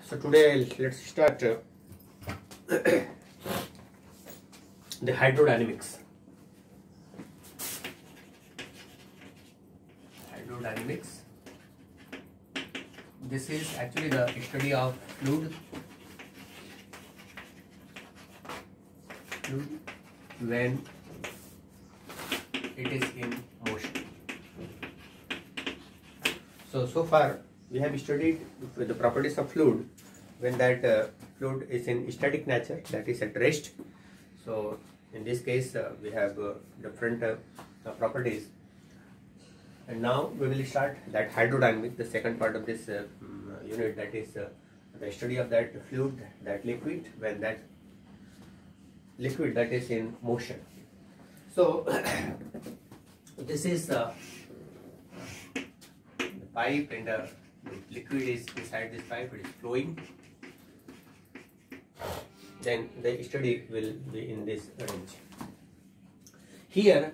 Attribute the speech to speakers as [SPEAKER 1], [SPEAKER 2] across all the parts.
[SPEAKER 1] So today let's start the hydrodynamics. Hydrodynamics. This is actually the study of fluid when it is in motion. So far we have studied the properties of fluid when that fluid is in static nature, that is at rest. So in this case we have different properties, and now we will start that hydrodynamic, the second part of this unit, that is the study of that fluid, that liquid, when that liquid that is in motion. So this is the pipe, and the liquid is inside this pipe, it is flowing. Then the study will be in this range. Here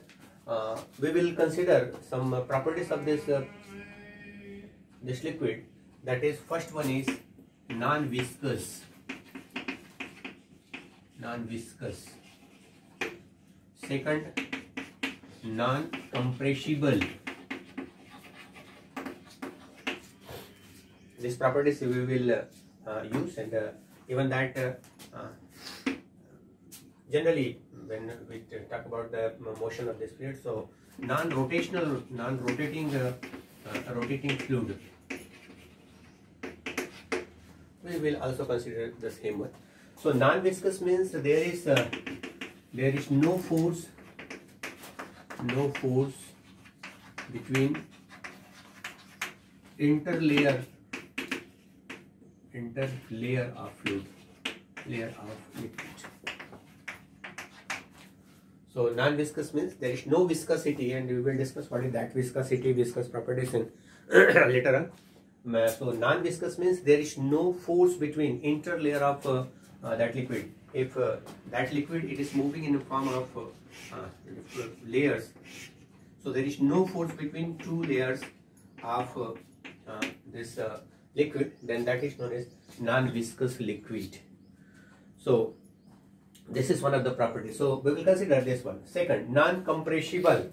[SPEAKER 1] we will consider some properties of this liquid. That is, first one is non-viscous. Second, non-compressible. These properties we will use, and even that generally when we talk about the motion of this fluid, so non-rotating fluid, we will also consider the same one. So non-viscous means there is no force between interlayer of fluid, layer of liquid. So non-viscous means there is no viscosity, and we will discuss what is that viscosity, viscous properties in later on. So non-viscous means there is no force between interlayer of that liquid. If that liquid, it is moving in the form of layers, so there is no force between two layers of this liquid, then that is known as non-viscous liquid. So this is one of the properties. So we will consider this one. Second, non-compressible.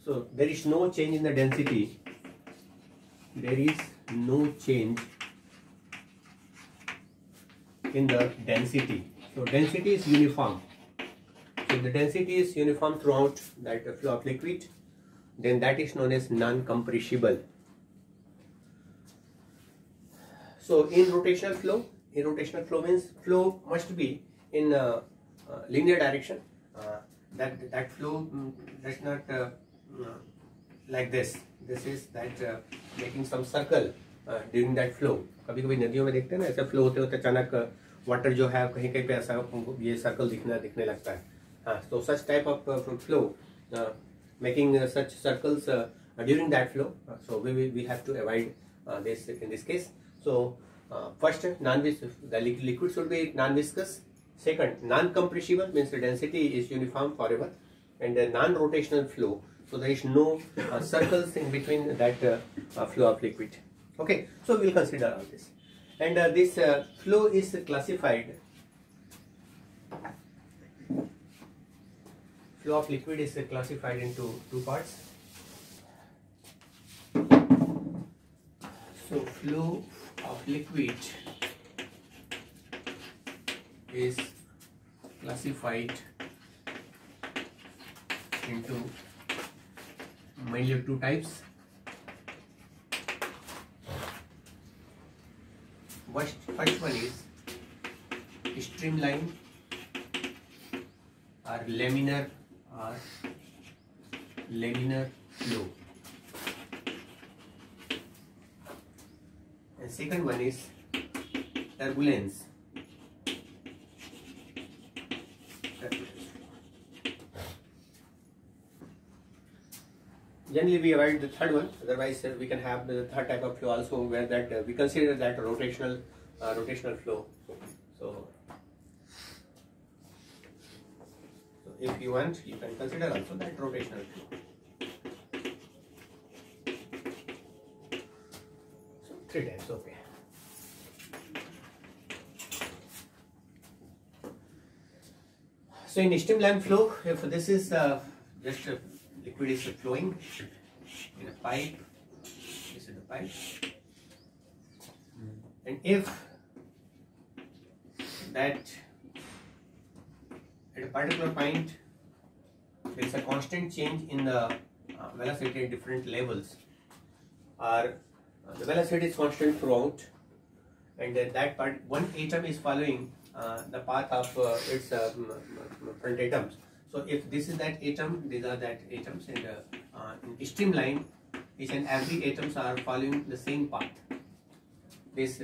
[SPEAKER 1] So there is no change in the density. There is no change in the density. So density is uniform. So the density is uniform throughout that flow of liquid, then that is known as non-compressible. So in rotational flow means flow must be in linear direction. That flow does not like this. This is that making some circle during that flow. कभी कभी नदियों में देखते हैं ना, ऐसा flow होते होते अचानक वाटर जो है कहीं कहीं पे ऐसा ये सर्कल दिखने लगता है. हाँ, so such type of flow, making such circles during that flow. So we have to avoid this in this case. So first, the liquid should be non-viscous. Second, non-compressible means the density is uniform forever, and a non-rotational flow, so there is no circles in between that flow of liquid. Okay, so we will consider all this, and this flow is classified. Flow of liquid is classified into two parts. So flow of liquid is classified into mainly two types. First one is streamline or laminar flow, and second one is turbulence. Generally we avoid the third one, otherwise we can have the third type of flow also, where that we consider that rotational flow. So if you want, you can consider also that rotational flow. So 3 times, okay. So in streamline flow, if this is just liquid is flowing in a pipe, this is the pipe, and if that at a particular point there is a constant change in the velocity at different levels, or the velocity is constant throughout, and that part one atom is following the path of its front atoms. So if this is that atom, these are that atoms, and in streamline, each and every atoms are following the same path. This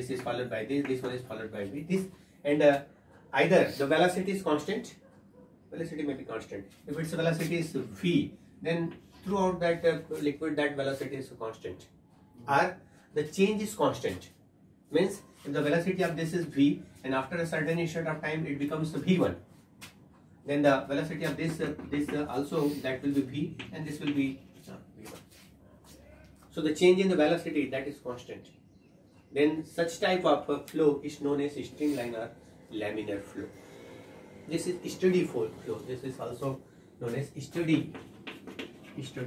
[SPEAKER 1] is followed by this one is followed by this, and either the velocity is constant, velocity may be constant. If its velocity is v, then throughout that liquid that velocity is constant, or the change is constant. Means if the velocity of this is v, and after a certain instant of time it becomes v1, then the velocity of this also that will be v, and this will be v1. So the change in the velocity, that is constant. Then such type of flow is known as streamline or laminar flow. This is steady flow. This is also known as steady flow.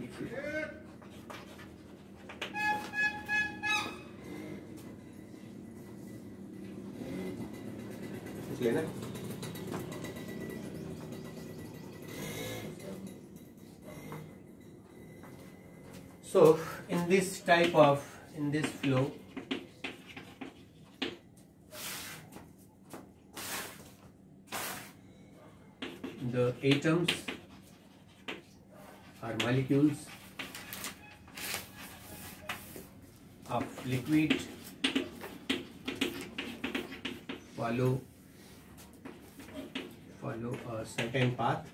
[SPEAKER 1] लेना so in this flow, the atoms or molecules of liquid follow a certain path,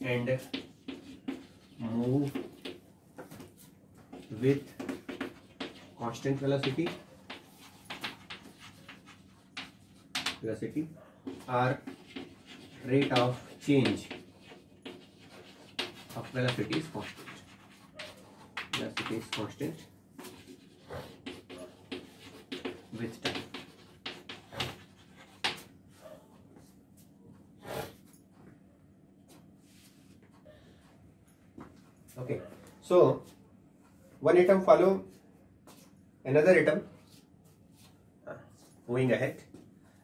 [SPEAKER 1] and move with constant velocity or rate of change of velocity is constant. Velocity is constant with time. Okay, so one atom follow another atom moving ahead,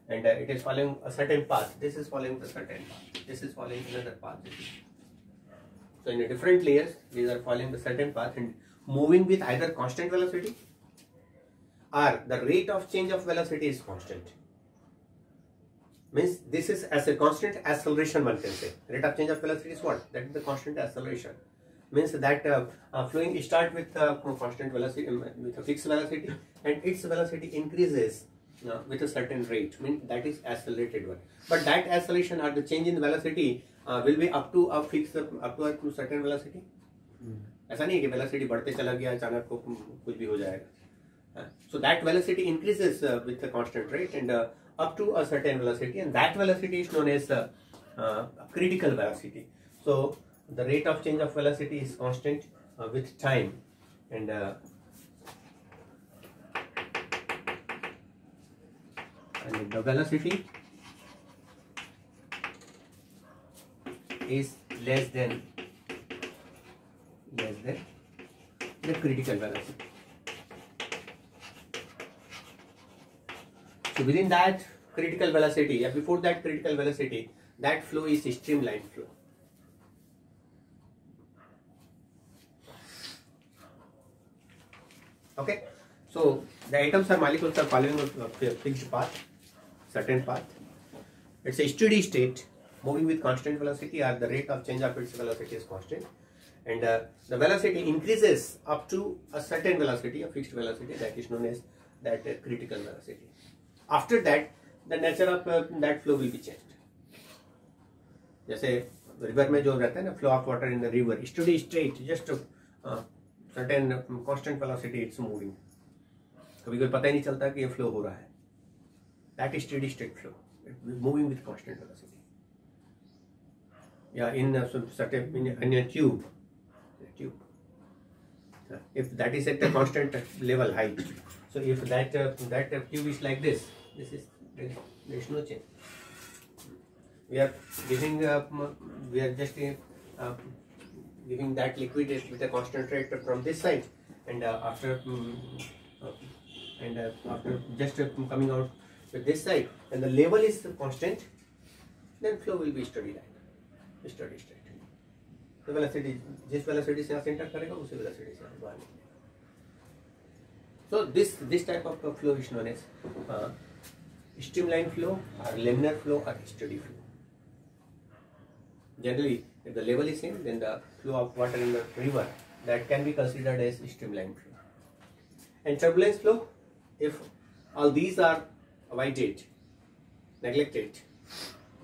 [SPEAKER 1] and it is following a certain path. This is following a certain path. This is following another path. So in the different layers, these are following a certain path and moving with either constant velocity or the rate of change of velocity is constant. Means this is as a constant acceleration, one can say. Rate of change of velocity is what? That is the constant acceleration. Means that flowing start with constant velocity, with a fixed velocity, and its velocity increases with a certain rate. Means that is accelerated one. But that acceleration or the change in velocity will be up to a fixed, up to a certain velocity. ऐसा नहीं कि velocity बढ़ते चला गया अचानक को कुछ भी हो जाएगा. So that velocity increases with a constant rate and up to a certain velocity, and that velocity is known as critical velocity. So the rate of change of velocity is constant with time, and the velocity is less than the critical velocity. So within that critical velocity, before that critical velocity, that flow is streamline flow. Okay, so the atoms or molecules are following a fixed path, certain path. It's a steady state, moving with constant velocity, or the rate of change of its velocity is constant, and the velocity increases up to a certain velocity, a fixed velocity, that is known as that critical velocity. After that, the nature of that flow will be changed. जैसे river में जो रहता है ना, flow of water in the river, steady state, just certain constant velocity it's moving. कभी कोई पता ही नहीं चलता कि ये flow हो रहा है. That is steady state flow, moving with constant velocity. yeah, in certain in a tube. If that is at a constant level height, so if that tube is like this, there is no change. We are giving we are just giving that liquid with a constant rate from this side, and after just coming out with this side, and the level is constant, then flow will be steady state. The velocity, जिस velocity से यहाँ से enter करेगा उसी velocity से बाहर निकलेगा. So this type of flow is known as streamline flow or laminar flow or steady flow. Generally, if the level is same, then the flow of water in the river, that can be considered as streamline flow. And turbulence flow, if all these are avoided, neglected,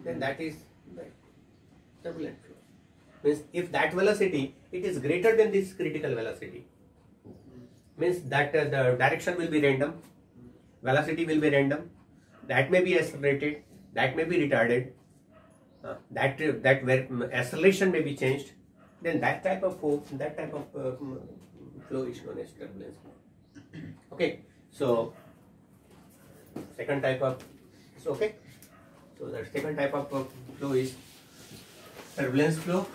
[SPEAKER 1] then that is the turbulent flow. Means if that velocity it is greater than this critical velocity, means that the direction will be random, velocity will be random, that may be accelerated, that may be retarded, that acceleration may be changed, then that type of flow is known as turbulence flow. Okay, so second type of so the second type of flow is turbulence flow.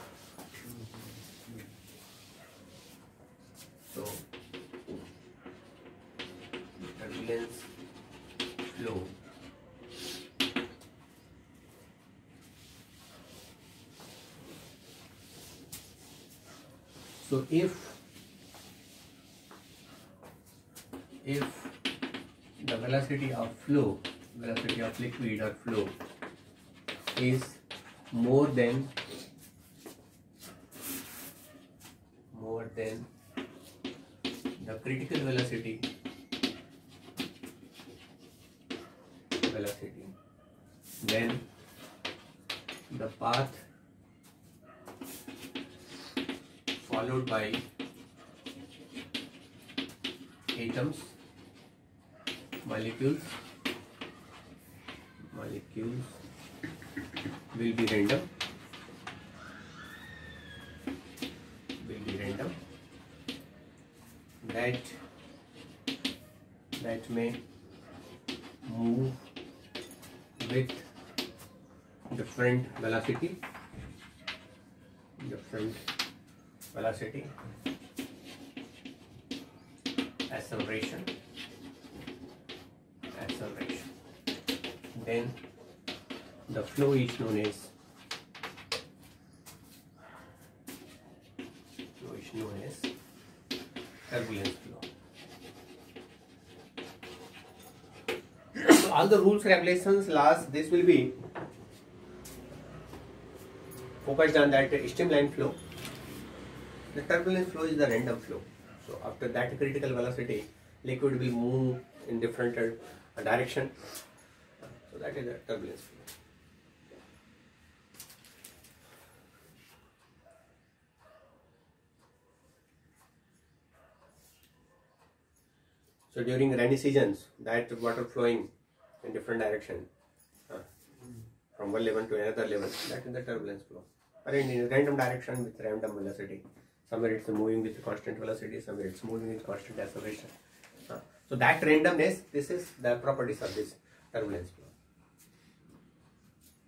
[SPEAKER 1] So turbulence flow so if the velocity of liquid or flow is more than the critical velocity, then the path followed by atoms, molecules will be random. That may move with different velocity, acceleration. Then the flow is known as turbulence flow. So all the rules, regulations, laws, this will be focused on that streamline flow. The turbulence flow is the random flow. So after that critical velocity, liquid will move in different direction. So that is the turbulence flow. So during rainy seasons, that water flowing in different direction from one level to another level, that is the turbulence flow. Or in random direction with random velocity. Somewhere it's moving with constant velocity, somewhere it's moving with constant acceleration. So that randomness, this is the properties of this turbulence flow.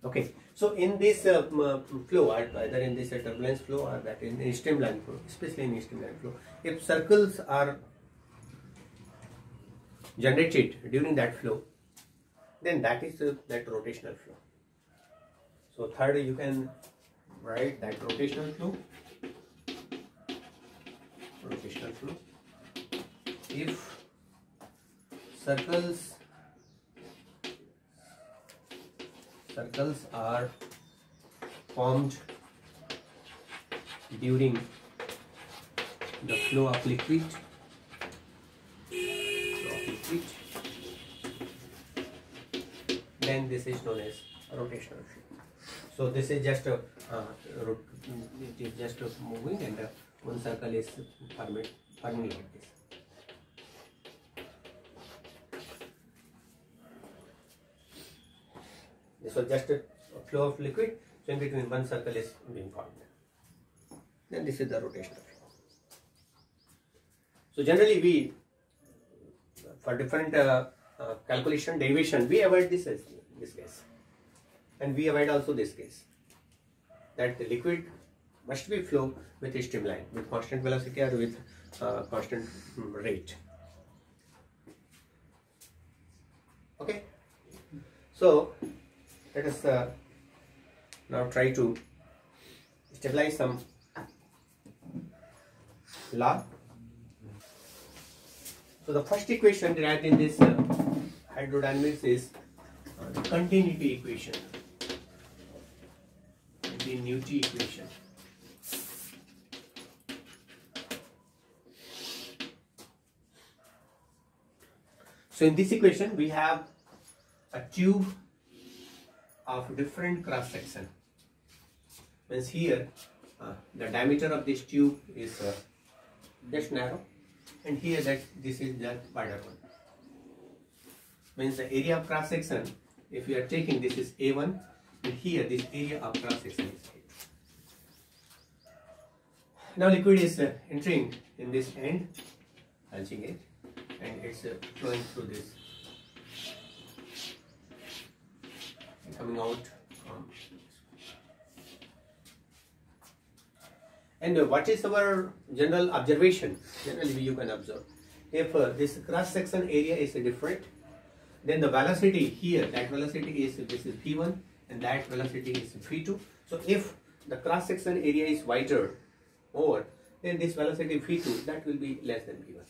[SPEAKER 1] Okay, so in this flow, either in this turbulence flow or that in streamline flow, especially in streamline flow, if circles are generated during that flow, then that is that rotational flow. So third, you can write that rotational flow. If circles are formed during the flow of liquid, then this is known as rotational flow. So this is just it is just moving, and one circle is forming like this. This was just a flow of liquid. So in between one circle is being formed. Then this is the rotational flow. So generally we, for different calculation derivation, we avoid this case, and we avoid also this case, that the liquid must be flow with a streamline, with constant velocity or with constant rate. Okay, so let us now try to stabilize some law. So the first equation derived in this hydrodynamics is the continuity equation, continuity equation. So in this equation we have a tube of different cross section. Means here the diameter of this tube is just narrow, and here that this is the wider one. Means the area of cross section, if we are taking, this is A1, and here this area of cross section is A2. Now liquid is entering in this end, bulging it, and it's flowing through this and coming out from this. And what is our general observation? Generally you can observe, if this cross section area is different, then the velocity here, that velocity is, this is V1 and that velocity is V2. So if the cross section area is wider over, then this velocity V2, that will be less than V1.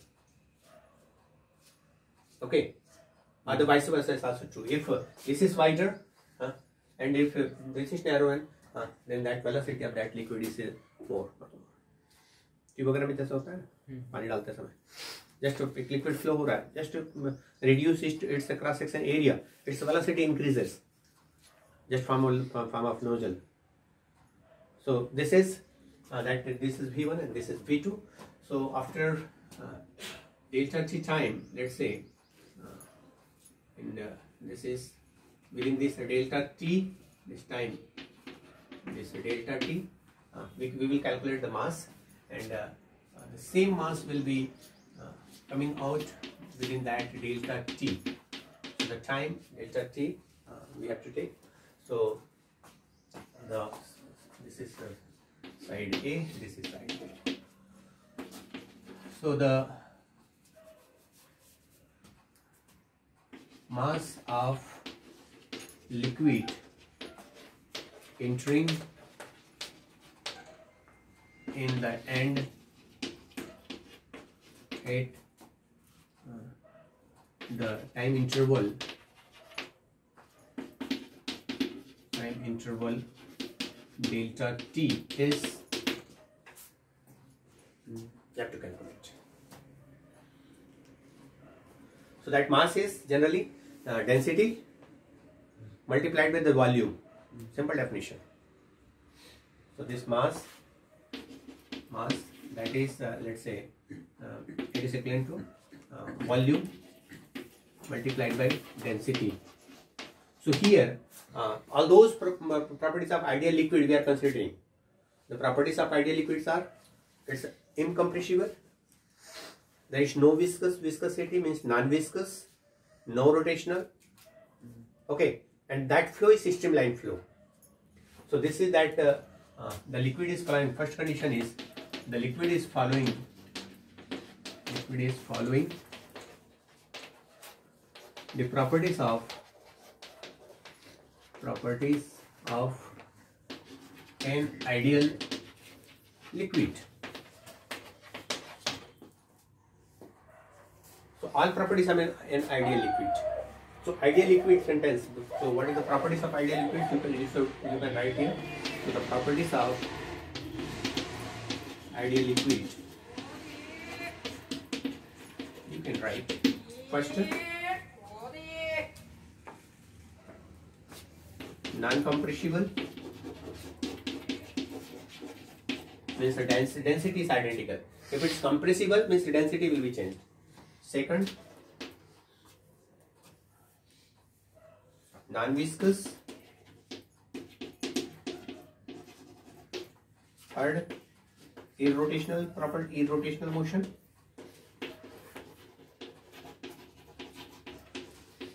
[SPEAKER 1] Okay, the vice versa is also true. If this is wider and if this is narrow, then that velocity of that liquid is more. Tube वगैरह में जैसा होता है ना, पानी डालते समय just एक लिक्विड फ्लो हो रहा है, just reduce its cross section area, its velocity increases just form of nozzle. So this is this is V1 and this is V2. So after delta t time, let's say this is within this delta t, this time, this delta t, we will calculate the mass, and the same mass will be coming out within that delta t. So the time delta t we have to take. So this is side A, this is side B. So the mass of liquid entering in the end at the time interval delta t is, you have to calculate. So that mass is generally density multiplied with the volume, simple definition. So this mass that is let's say it is equivalent to volume multiplied by density. So here all those properties of ideal liquid we are considering. The properties of ideal liquids are, it's incompressible, there is no viscosity, means non-viscous, no rotational, okay, and that flow is streamline flow. So this is that the liquid is following, first condition is the liquid is following the properties of an ideal liquid. So all properties of an ideal liquid. So ideal liquid sentence. So what is the properties of ideal liquid? You can write here. So the properties of ideal liquid, you can write first, non-compressible, means the density is identical. If it's compressible, means the density will be changed. Second, non-viscous, third, irrotational motion,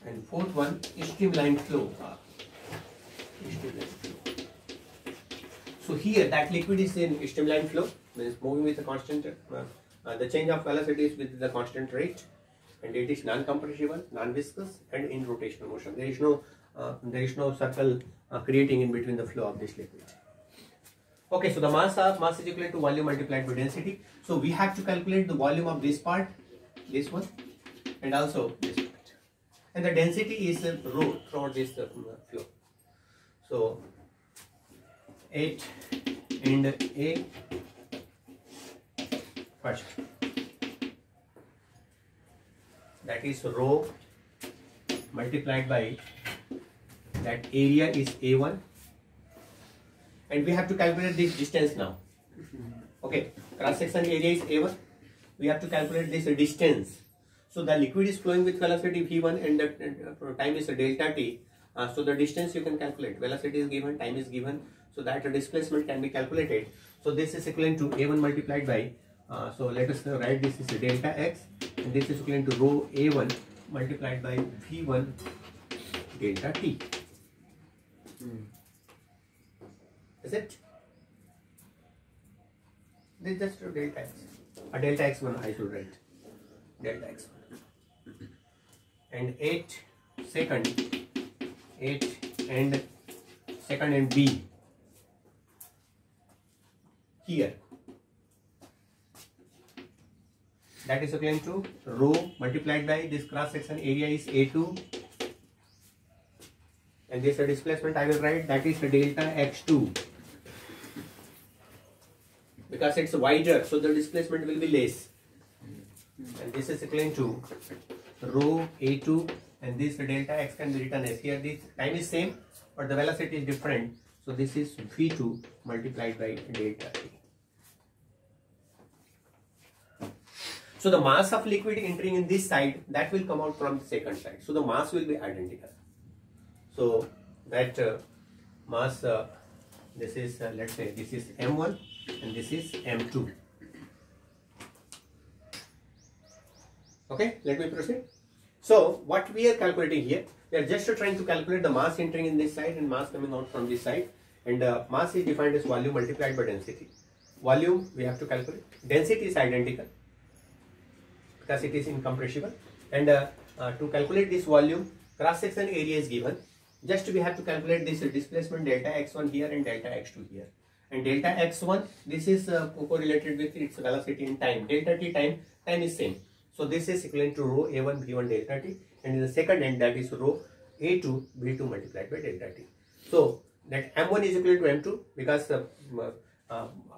[SPEAKER 1] and fourth one, streamlined flow. So here that liquid is in streamlined flow, means moving with a constant, the change of velocity is with the constant rate, and it is non-compressible, non-viscous, and in rotational motion. There is no circle creating in between the flow of this liquid. Okay, so the mass is equivalent to volume multiplied by density. So we have to calculate the volume of this part, this one, and also this part. And the density is rho throughout this flow. So 8 and A first. That is rho multiplied by that area is A1. And we have to calculate this distance now. Okay, cross section area is A1. We have to calculate this distance. So the liquid is flowing with velocity V1 and the time is delta T. So the distance you can calculate. Velocity is given, time is given. So that displacement can be calculated. So this is equivalent to A1 multiplied by, so let us write this is delta X. And this is equivalent to rho A1 multiplied by V1 delta T. Is it? This is just delta X. Delta X1 I should write. Delta X1. And 8 and B here. That is equivalent to rho multiplied by this cross section area is A2. And this displacement I will write, that is delta X2. Because it's wider, so the displacement will be less. And this is equivalent to rho A2, and this delta X can be written as here. This time is same, but the velocity is different. So this is V2 multiplied by delta T. So the mass of liquid entering in this side, that will come out from the second side. So the mass will be identical. So that mass, this is let's say this is M1 and this is M2. Okay, let me proceed. So what we are calculating here, we are just trying to calculate the mass entering in this side and mass coming out from this side. And mass is defined as volume multiplied by density. Volume we have to calculate. Density is identical because it is incompressible. And to calculate this volume, cross section area is given. Just we have to calculate this displacement delta X1 here and delta X2 here. And delta X1, this is correlated with its velocity in time. Delta T time is same. So this is equivalent to rho A1 V1 delta T. And in the second end, that is rho A2 V2 multiplied by delta T. So that M1 is equal to M2 because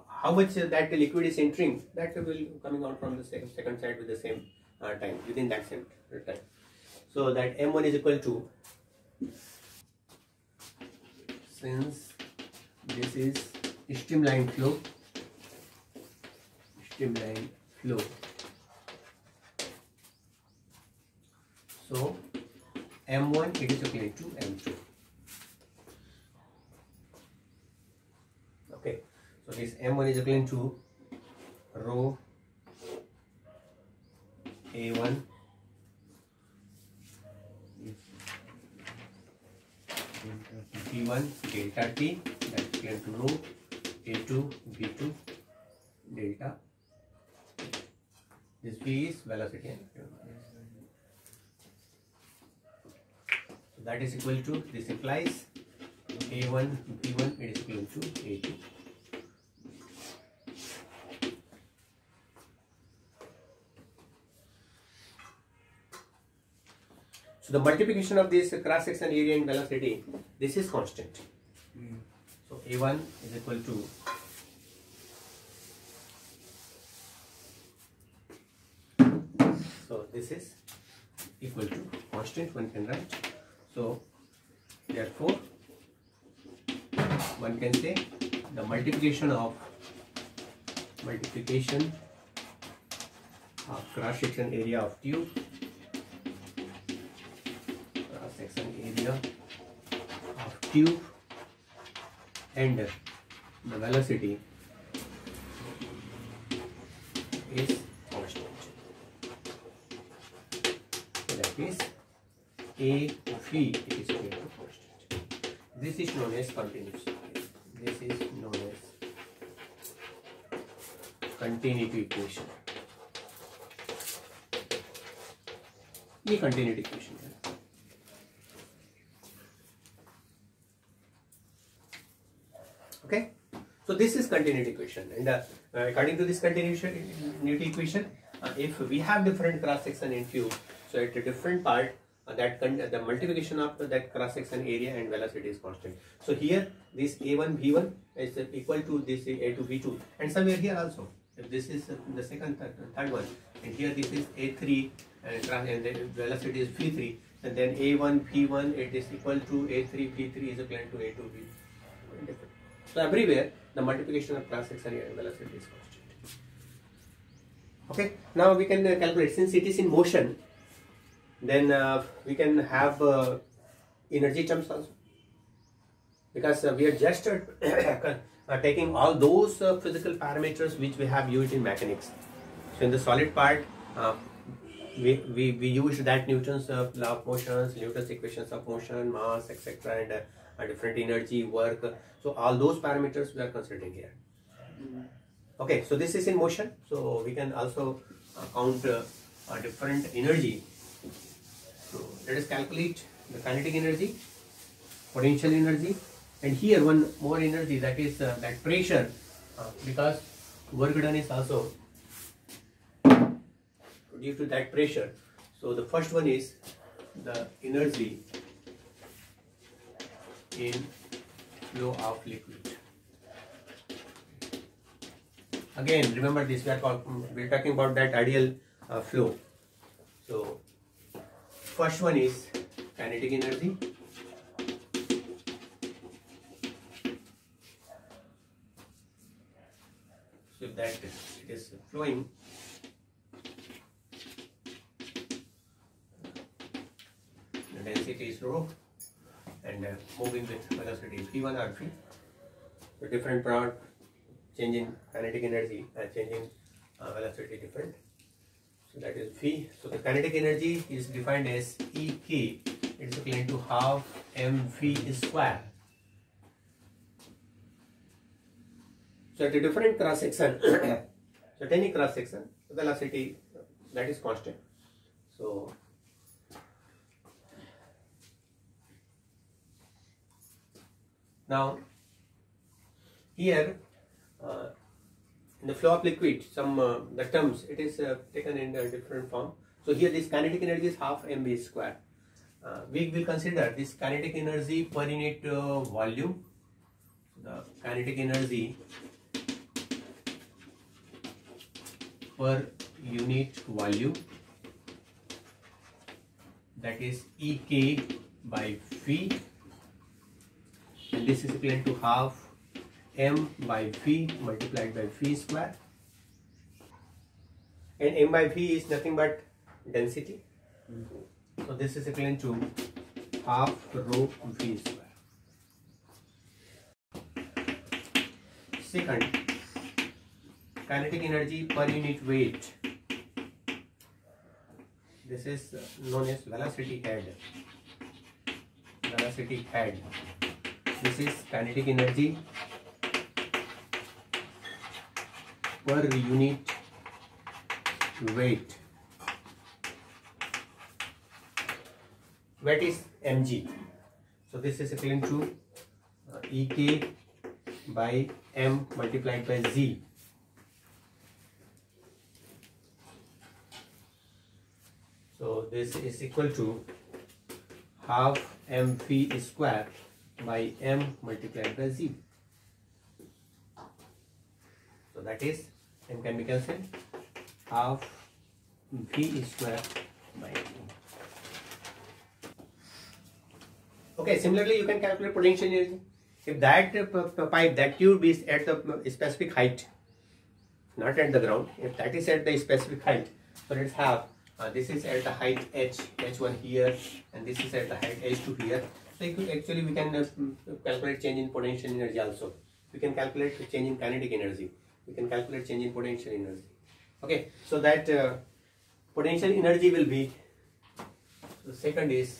[SPEAKER 1] how much that liquid is entering, that will coming out from the second side with the same time, within that same time. So that M1 is equal to, since this is streamlined flow, so M1 it is equivalent to M2. Okay, so this M1 is equivalent to rho A1 V1 delta T, that is equivalent to rho A2 V2 delta. This V is velocity. So that is equal to, this implies A1 V1 it is equal to A2. So the multiplication of this cross section area and velocity, this is constant. So A1 is equal to this is equal to constant, one can write. So therefore one can say the multiplication of cross section area of tube, and the velocity is constant. So that is AV it is equal to constant. This is known as continuous. This is known as continuity equation. ये continuity equation है. Okay, so this is continuity equation, and according to this continuity equation, if we have different cross section in tube, so at a different part, the multiplication of that cross section area and velocity is constant. So here this A1 V1 is equal to this A2 V2, and somewhere here also, if this is the second third one, and here this is A3 and the velocity is V3, and then A1 V1 it is equal to A3 V3 is equal to A2 V2. So everywhere the multiplication of cross section area and velocity is constant. Okay, now we can calculate, since it is in motion, then we can have energy terms also, because we are just taking all those physical parameters which we have used in mechanics. So in the solid part, we used that Newton's law of motions, Newton's equations of motion, mass, etc., and different energy, work. So all those parameters we are considering here. Okay, so this is in motion, so we can also count different energy. So let us calculate the kinetic energy, potential energy, and here one more energy, that is that pressure, because work done is also due to that pressure. So the first one is the energy in flow of liquid. Again, remember this, we are talking about that ideal flow. So first one is kinetic energy. So if that it is flowing, the density is rho, and moving with velocity v1 or v. So different part, change in kinetic energy and change in velocity different. So that is v. So the kinetic energy is defined as Ek. It is equivalent to half mv square. So at a different cross section, so at any cross section, the velocity that is constant. So now here in the flow of liquid, some the terms it is taken in a different form. So here this kinetic energy is half mv square. We will consider this kinetic energy per unit volume. The kinetic energy per unit volume, that is Ek by V, and this is equivalent to half m by V multiplied by V square, and m by V is nothing but density. So this is equivalent to half rho V square. Second, kinetic energy per unit weight. This is known as velocity head. Velocity head. This is kinetic energy per unit weight. Weight is mg. So this is equivalent to Ek by m multiplied by z. So this is equal to half mv square by m multiplied by z. So that is, m can be cancelled, half v square by m. Okay, similarly you can calculate potential energy. If that pipe, that tube is at the specific height, not at the ground, if that is at the specific height, so let's have this is at the height h1 here, and this is at the height h2 here. So actually we can calculate change in potential energy also. We can calculate change in kinetic energy. We can calculate change in potential energy. Okay, so that potential energy will be, so second is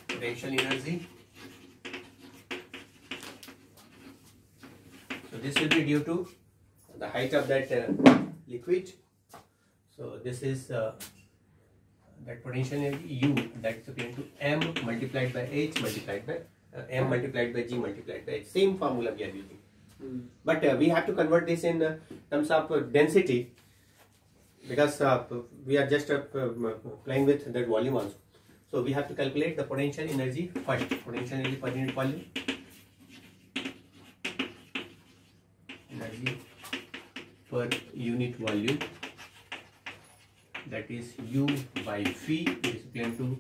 [SPEAKER 1] potential energy. So this will be due to the height of that liquid. So this is that potential energy U, that is equal to M multiplied by H multiplied by M multiplied by G multiplied by H. Same formula we are using. But we have to convert this in terms of density, because we are just playing with that volume also. So we have to calculate the potential energy first. Potential energy per unit volume. Energy per unit volume, that is U by phi, is equal to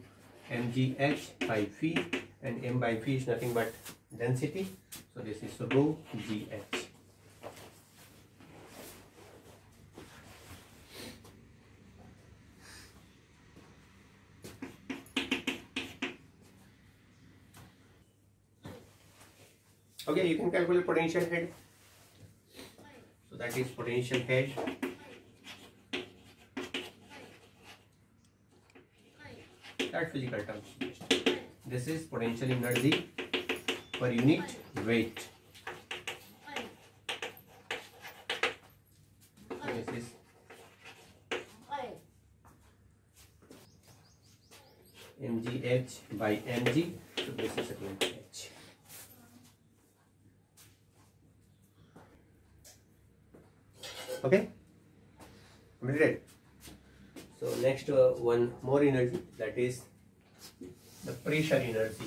[SPEAKER 1] mgh by phi, and m by phi is nothing but density. So this is rho gh. Okay, you can calculate potential head. So that is potential head. That physical terms. This is potential energy per unit weight. This is mgh by mg. So this is equal to h. Okay, completed. So next one more energy, that is the pressure energy.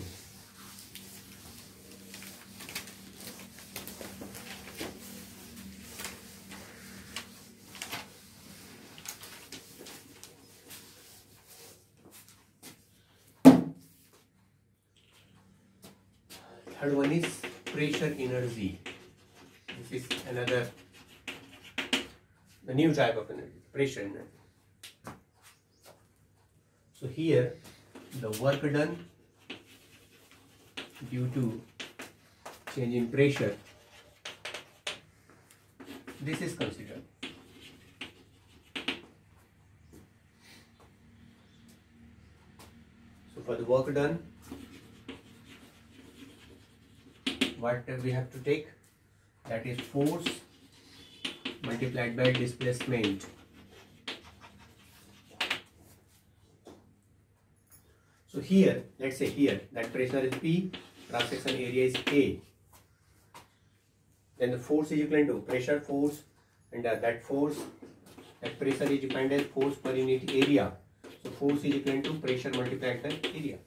[SPEAKER 1] Third one is pressure energy. This is another, the new type of energy, pressure energy. So here the work done due to change in pressure, this is considered. So for the work done, what we have to take, that is force multiplied by displacement. So here, let's say here that pressure is P, cross section area is A. Then the force is equal to pressure, force, and that force, that pressure is defined as force per unit area. So force is equal to pressure multiplied by area.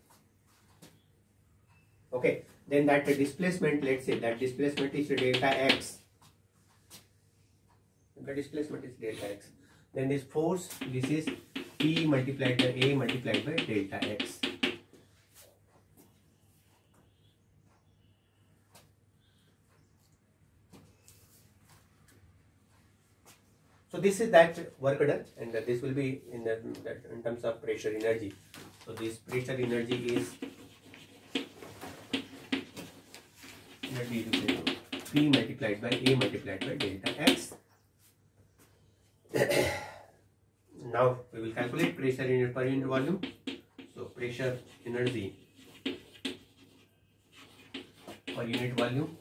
[SPEAKER 1] Okay, then that displacement, let's say that displacement is delta x. The displacement is delta x. Then this force, this is P multiplied by A multiplied by delta x. So this is that work done, and this will be in terms of pressure energy. So this pressure energy is equal to P multiplied by A multiplied by delta x. Now we will calculate pressure in per unit volume. So pressure energy per unit volume,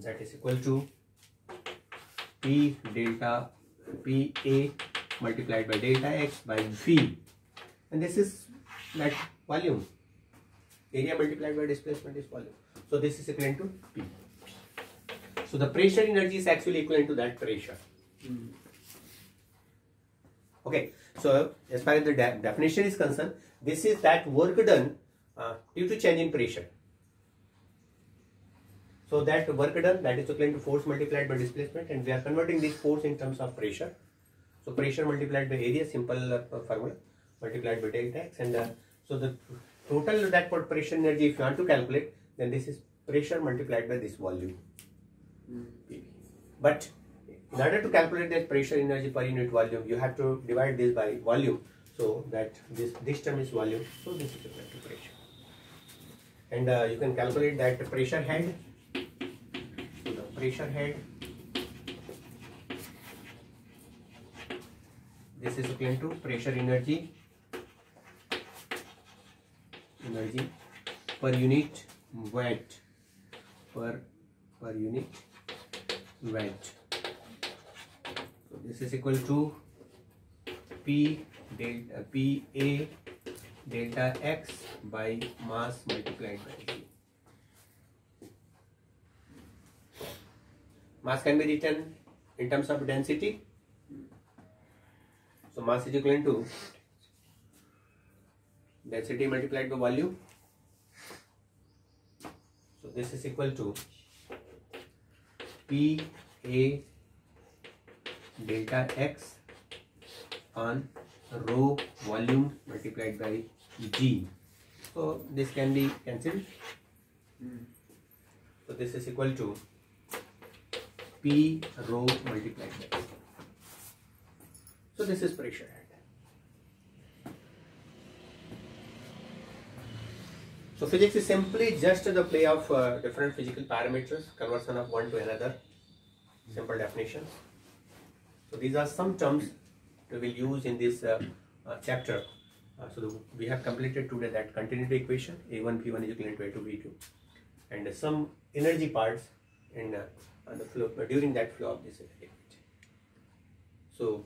[SPEAKER 1] that is equal to P delta P A multiplied by delta x by V, and this is like volume. Area multiplied by displacement is volume. So this is equivalent to P. So the pressure energy is actually equivalent to that pressure. Okay, so as far as the definition is concerned, this is that work done due to change in pressure. So that work done, that is equivalent to force multiplied by displacement, and we are converting this force in terms of pressure. So pressure multiplied by area, simple formula, multiplied by delta x, and so the total that for pressure energy, if you want to calculate, then this is pressure multiplied by this volume. But in order to calculate that pressure energy per unit volume, you have to divide this by volume. So that this term is volume. So this is equal to pressure. and you can calculate that pressure head. So the pressure head, this is equal to pressure energy per unit weight, per unit weight. So this is equal to P A delta X by mass multiplied by G. Mass can be written in terms of density. So mass is equal to density multiplied by volume. So this is equal to P A delta X on rho volume multiplied by G. So this can be cancelled. So this is equal to P rho multiplied by G. So this is pressure head. So physics is simply just the play of different physical parameters, conversion of one to another. Simple definitions. So these are some terms we will use in this chapter. So we have completed today that continuity equation, A1 P1 is equal to A2 B2, and some energy parts in the flow during that flow of this liquid. So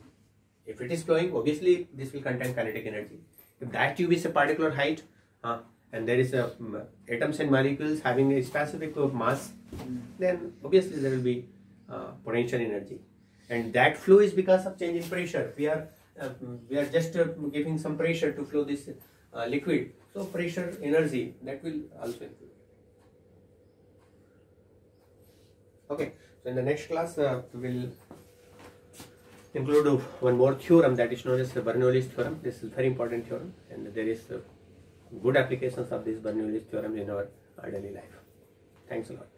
[SPEAKER 1] if it is flowing, obviously this will contain kinetic energy. If that tube is a particular height and there is atoms and molecules having a specific mass, then obviously there will be potential energy. And that flow is because of change in pressure. We are just giving some pressure to flow this liquid. So pressure energy, that will also include. Okay, so in the next class we will include one more theorem that is known as the Bernoulli's theorem. This is a very important theorem, and there is good applications of this Bernoulli's theorem in our daily life. Thanks a lot.